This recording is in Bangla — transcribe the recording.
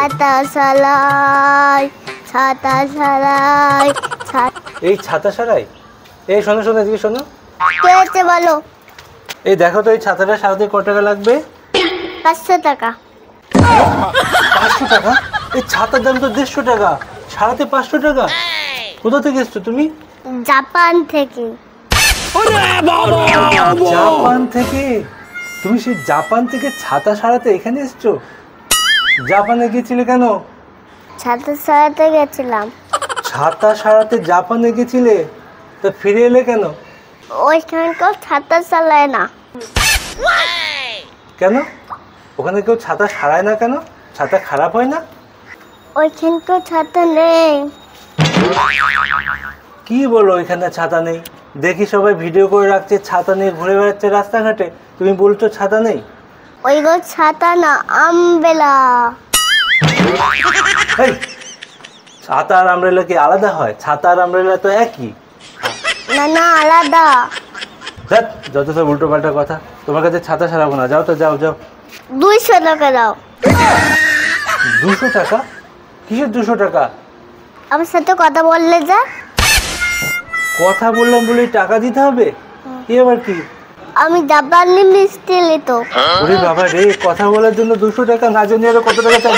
ছাতা সালাই ছাতা সালাই এই ছাতা সারাই? এই শোনো শোনো, এদিকে শোনো। কে হচ্ছে বলো? এই দেখো তো, এই ছাতাটা সারাতে কত টাকা লাগবে? 500 টাকা। 500 টাকা? এই ছাতার দাম তো 150 টাকা, সারাতে 500 টাকা? কোথা থেকে এসছো তুমি? জাপান থেকে। জাপান থেকে? তুমি সেই জাপান থেকে ছাতা সারাতে এখানে এসছো? জাপানে গেছিলে কেন? ছাতা সারাতে গেছিলাম। ছাতা সারাতে জাপানে গেছিলে, তা ফিরে এলে কেন? ওইখানে কেউ ছাতা চালায় না। কেন? ওখানে কেউ ছাতা সারায় না কেন? ছাতা খারাপ হয় না? ওইখানে কেউ ছাতা নেই। কি বলো এখানে ছাতা নেই? দেখি সবাই ভিডিও করে রাখছে, ছাতা নিয়ে ঘুরে বেড়াচ্ছে রাস্তাঘাটে, তুমি বলছো ছাতা নেই? ওইগুলো ছাতা না, আমব্রেলা। এই, ছাতা আর আমব্রেলা কি আলাদা হয়? ছাতা আর আমব্রেলা তো একই। না না, আলাদা। ধ্যাৎ, যত সব উল্টো পাল্টা কথা। তোমার কাছে ছাতা সারাবো না, যাও তো, যাও যাও। 200 টাকা দাও। 200 টাকা? কিসের 200 টাকা? আমার সাথে কথা বললে যা। কথা বললাম বলে টাকা দিতে হবে? এ আবার কি? আমি জাপানি মিষ্টি লিতো। ওরে বাবা রে, কথা বলার জন্য 200 টাকা? না জানি আরো কত টাকা চাই।